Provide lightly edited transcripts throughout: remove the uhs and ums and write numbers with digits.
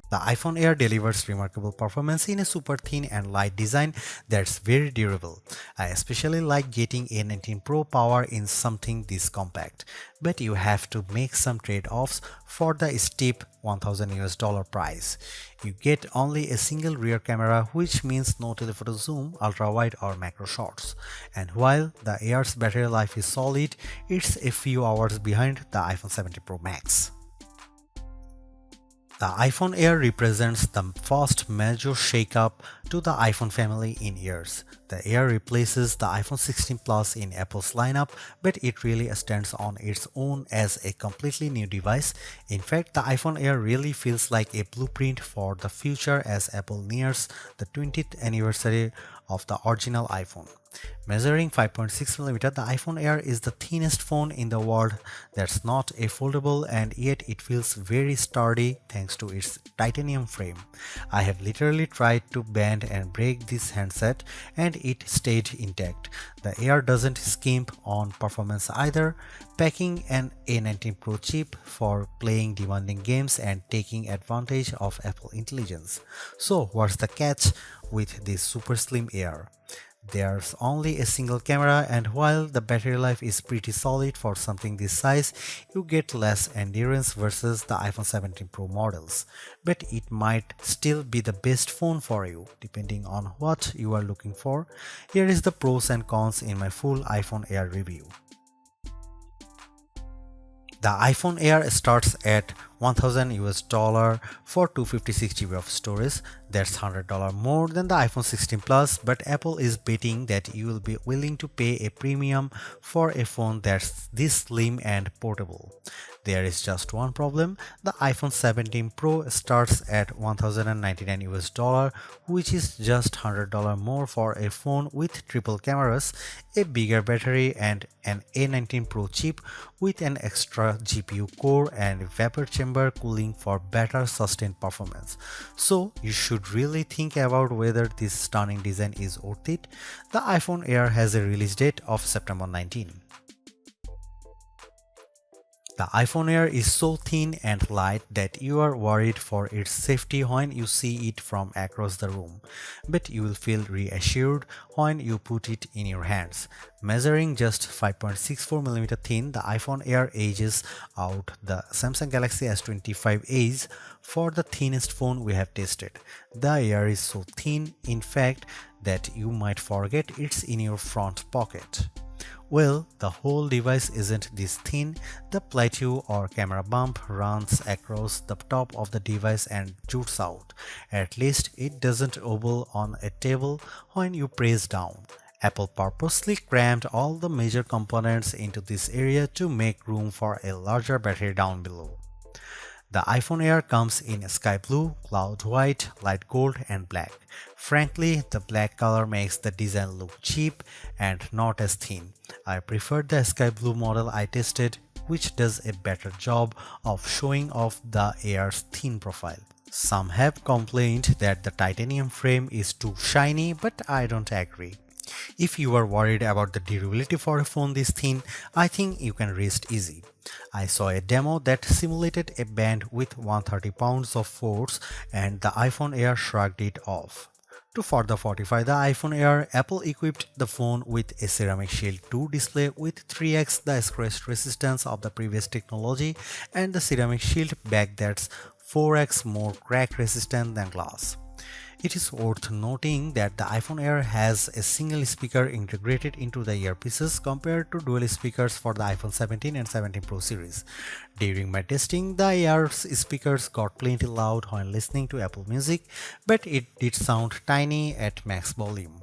The iPhone Air delivers remarkable performance in a super thin and light design that's very durable. I especially like getting A19 Pro power in something this compact, but you have to make some trade-offs for the steep $1,000 price. You get only a single rear camera, which means no telephoto zoom, ultra-wide or macro shots. And while the Air's battery life is solid, it's a few hours behind the iPhone 17 Pro Max. The iPhone Air represents the first major shakeup to the iPhone family in years. The Air replaces the iPhone 16 Plus in Apple's lineup, but it really stands on its own as a completely new device. In fact, the iPhone Air really feels like a blueprint for the future as Apple nears the 20th anniversary of the original iPhone. Measuring 5.6mm, the iPhone Air is the thinnest phone in the world that's not a foldable, and yet it feels very sturdy thanks to its titanium frame. I have literally tried to bend and break this handset and it stayed intact. The Air doesn't skimp on performance either, packing an A19 Pro chip for playing demanding games and taking advantage of Apple intelligence. So what's the catch with this super slim Air? There's only a single camera, and while the battery life is pretty solid for something this size, you get less endurance versus the iPhone 17 Pro models. But it might still be the best phone for you, depending on what you are looking for. Here is the pros and cons in my full iPhone Air review. The iPhone Air starts at $1,000 for 256 GB of storage. That's $100 more than the iPhone 16 Plus, but Apple is betting that you will be willing to pay a premium for a phone that's this slim and portable. There is just one problem. The iPhone 17 Pro starts at $1,099, which is just $100 more for a phone with triple cameras, a bigger battery, and an A19 Pro chip with an extra GPU core and vapor chamber cooling for better sustained performance. So you should really think about whether this stunning design is worth it. The iPhone Air has a release date of September 19. The iPhone Air is so thin and light that you are worried for its safety when you see it from across the room, but you will feel reassured when you put it in your hands. Measuring just 5.64mm thin, the iPhone Air edges out the Samsung Galaxy S25 Edge for the thinnest phone we have tested. The Air is so thin, in fact, that you might forget it's in your front pocket. Well, the whole device isn't this thin. The plateau or camera bump runs across the top of the device and jutes out. At least it doesn't wobble on a table when you press down. Apple purposely crammed all the major components into this area to make room for a larger battery down below. The iPhone Air comes in sky blue, cloud white, light gold, and black. Frankly, the black color makes the design look cheap and not as thin. I prefer the sky blue model I tested, which does a better job of showing off the Air's thin profile. Some have complained that the titanium frame is too shiny, but I don't agree. If you are worried about the durability for a phone this thin, I think you can rest easy. I saw a demo that simulated a band with 130 pounds of force, and the iPhone Air shrugged it off. To further fortify the iPhone Air, Apple equipped the phone with a Ceramic Shield 2 display with 3x the scratch resistance of the previous technology and the Ceramic Shield back that's 4x more crack resistant than glass. It is worth noting that the iPhone Air has a single speaker integrated into the earpieces compared to dual speakers for the iPhone 17 and 17 Pro series. During my testing, the Air's speakers got plenty loud when listening to Apple Music, but it did sound tiny at max volume.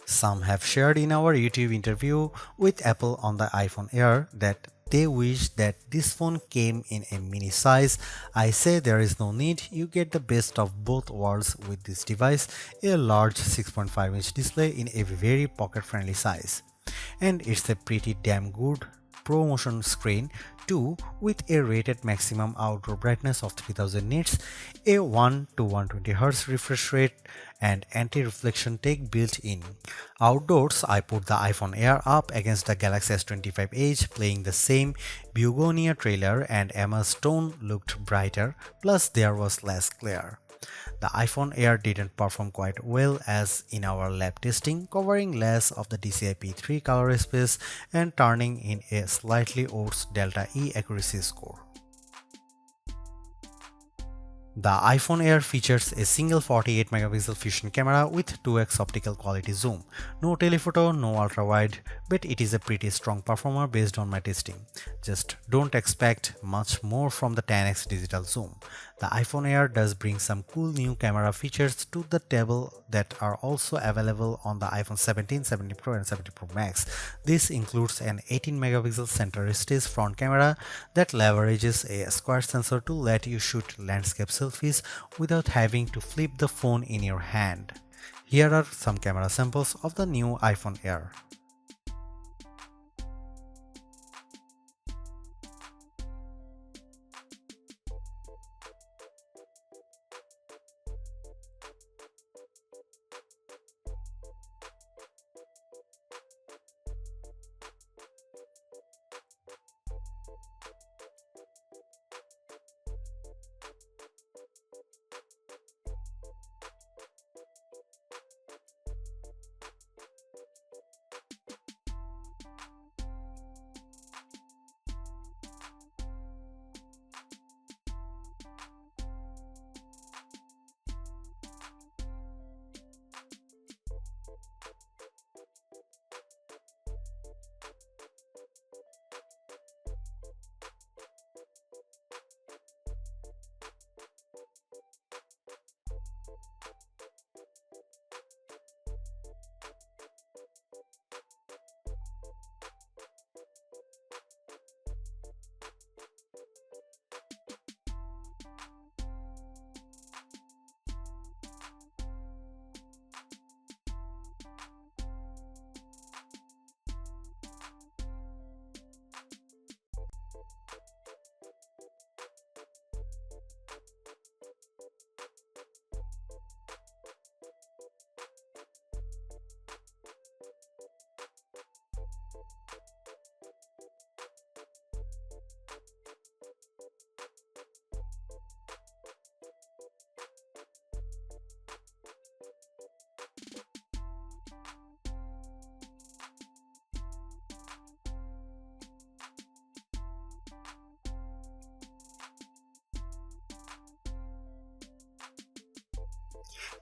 Some have shared in our YouTube interview with Apple on the iPhone Air that they wish that this phone came in a mini size. I say there is no need, you get the best of both worlds with this device, a large 6.5-inch display in a very pocket-friendly size. And it's a pretty damn good ProMotion screen, 2 with a rated maximum outdoor brightness of 3000 nits, a 1 to 120Hz refresh rate, and anti-reflection tech built in. Outdoors, I put the iPhone Air up against the Galaxy S25 Edge, playing the same Begonia trailer, and Emma's tone looked brighter, plus there was less glare. The iPhone Air didn't perform quite well as in our lab testing, covering less of the DCI-P3 color space and turning in a slightly worse Delta E accuracy score. The iPhone Air features a single 48 megapixel fusion camera with 2x optical quality zoom. No telephoto, no ultra-wide, but it is a pretty strong performer based on my testing. Just don't expect much more from the 10x digital zoom. The iPhone Air does bring some cool new camera features to the table that are also available on the iPhone 17, 17 Pro and 17 Pro Max. This includes an 18 megapixel center stage front camera that leverages a square sensor to let you shoot landscape selfies without having to flip the phone in your hand. Here are some camera samples of the new iPhone Air.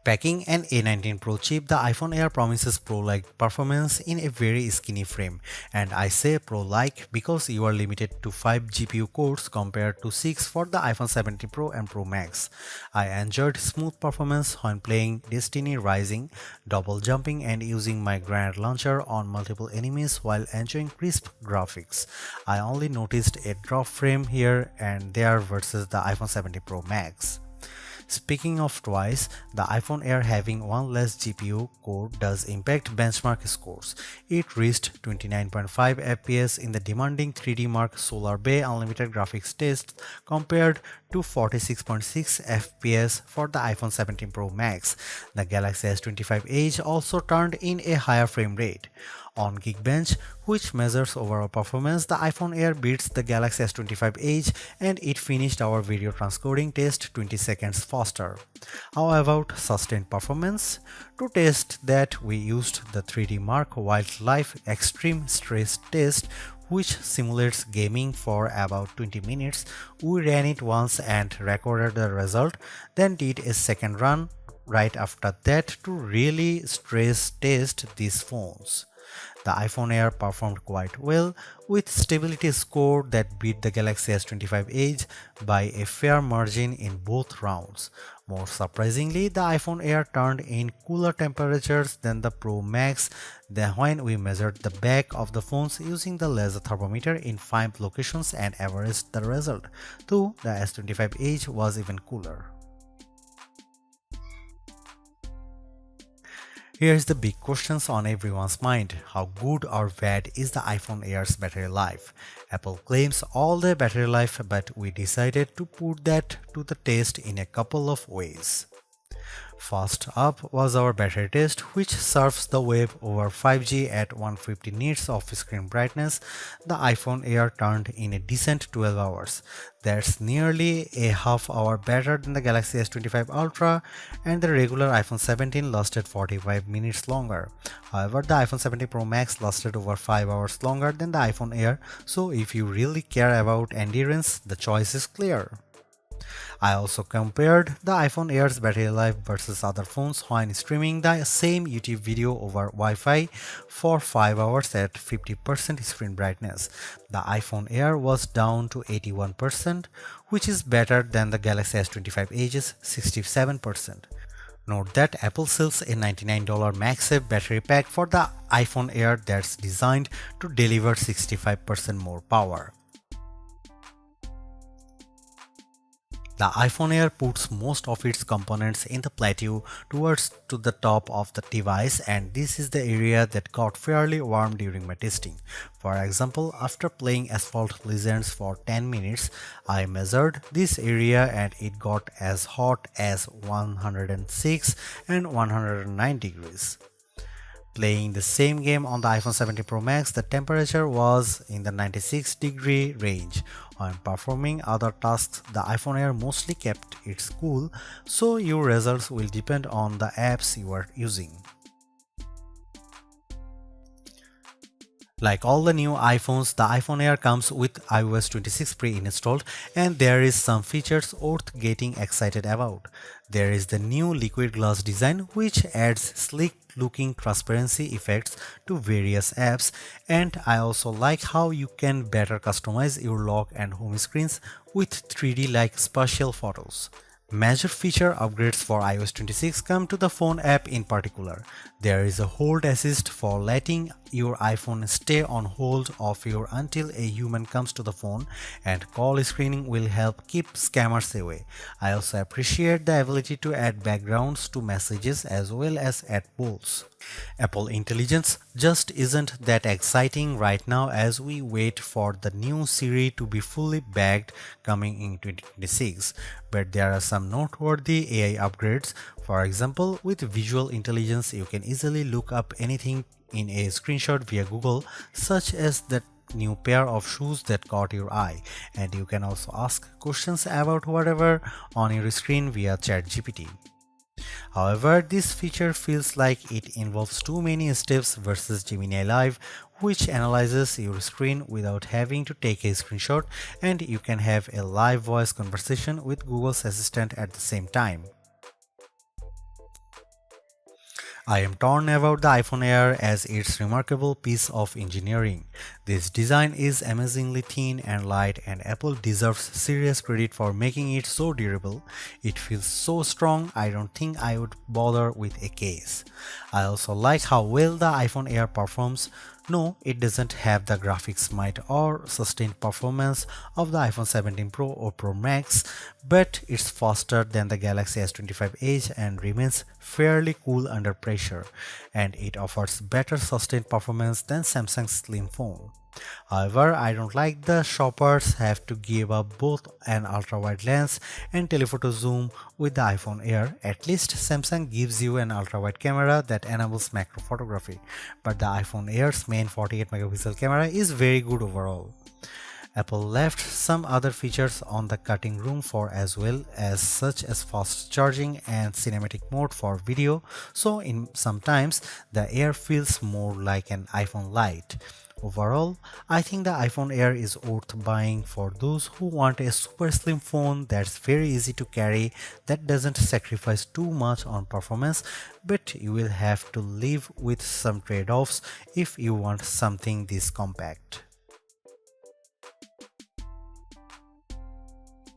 Packing an A19 Pro chip, the iPhone Air promises Pro-like performance in a very skinny frame, and I say Pro-like because you are limited to 5 GPU cores compared to 6 for the iPhone 17 Pro and Pro Max. I enjoyed smooth performance when playing Destiny Rising, double jumping and using my grenade launcher on multiple enemies while enjoying crisp graphics. I only noticed a drop frame here and there versus the iPhone 17 Pro Max. Speaking of twice, the iPhone Air having one less GPU core does impact benchmark scores. It reached 29.5 FPS in the demanding 3D Mark Solar Bay Unlimited graphics test compared to 46.6 FPS for the iPhone 17 Pro Max. The Galaxy S25 Edge also turned in a higher frame rate. On Geekbench, which measures overall performance, the iPhone Air beats the Galaxy S25 Edge and it finished our video transcoding test 20 seconds faster. How about sustained performance? To test that, we used the 3D Mark Wildlife Extreme Stress Test, which simulates gaming for about 20 minutes. We ran it once and recorded the result, then did a second run right after that to really stress test these phones. The iPhone Air performed quite well, with stability score that beat the Galaxy S25 Edge by a fair margin in both rounds. More surprisingly, the iPhone Air turned in cooler temperatures than the Pro Max when we measured the back of the phones using the laser thermometer in 5 locations and averaged the result, though the S25 Edge was even cooler. Here's the big questions on everyone's mind. How good or bad is the iPhone Air's battery life? Apple claims all-day battery life, but we decided to put that to the test in a couple of ways. First up was our battery test, which surfs the web over 5G at 150 nits of screen brightness. The iPhone Air turned in a decent 12 hours. That's nearly a half hour better than the Galaxy S25 Ultra, and the regular iPhone 17 lasted 45 minutes longer. However, the iPhone 17 Pro Max lasted over 5 hours longer than the iPhone Air, so if you really care about endurance, the choice is clear. I also compared the iPhone Air's battery life versus other phones when streaming the same YouTube video over Wi-Fi for 5 hours at 50% screen brightness. The iPhone Air was down to 81%, which is better than the Galaxy S25 Edge's 67%. Note that Apple sells a $99 MagSafe Battery Pack for the iPhone Air that's designed to deliver 65% more power. The iPhone Air puts most of its components in the plateau towards to the top of the device, and this is the area that got fairly warm during my testing. For example, after playing Asphalt Legends for 10 minutes, I measured this area and it got as hot as 106 and 109 degrees. Playing the same game on the iPhone 17 Pro Max, the temperature was in the 96-degree range. When performing other tasks, the iPhone Air mostly kept it cool, so your results will depend on the apps you are using. Like all the new iPhones, the iPhone Air comes with iOS 26 pre-installed, and there is some features worth getting excited about. There is the new liquid glass design, which adds sleek looking transparency effects to various apps, and I also like how you can better customize your lock and home screens with 3D like spatial photos. Major feature upgrades for iOS 26 come to the phone app in particular. There is a hold assist for letting your iPhone stay on hold of you until a human comes to the phone, and call screening will help keep scammers away. I also appreciate the ability to add backgrounds to messages as well as add polls. Apple Intelligence just isn't that exciting right now as we wait for the new Siri to be fully bagged coming in 2026, but there are some noteworthy AI upgrades. For example, with visual intelligence, you can easily look up anything in a screenshot via Google, such as that new pair of shoes that caught your eye, and you can also ask questions about whatever on your screen via ChatGPT. However, this feature feels like it involves too many steps versus Gemini Live, which analyzes your screen without having to take a screenshot, and you can have a live voice conversation with Google's Assistant at the same time. I am torn about the iPhone Air as its remarkable piece of engineering. This design is amazingly thin and light, and Apple deserves serious credit for making it so durable. It feels so strong, I don't think I would bother with a case. I also like how well the iPhone Air performs. No, it doesn't have the graphics might or sustained performance of the iPhone 17 Pro or Pro Max, but it's faster than the Galaxy S25 Edge and remains fairly cool under pressure, and it offers better sustained performance than Samsung's slim phone. However, I don't like the shoppers have to give up both an ultra-wide lens and telephoto zoom with the iPhone Air. At least Samsung gives you an ultra-wide camera that enables macro photography, but the iPhone Air's main 48 megapixel camera is very good overall. Apple left some other features on the cutting room floor as well, as such as fast charging and cinematic mode for video, so in sometimes the Air feels more like an iPhone Lite. Overall, I think the iPhone Air is worth buying for those who want a super slim phone that's very easy to carry, that doesn't sacrifice too much on performance, but you will have to live with some trade-offs if you want something this compact.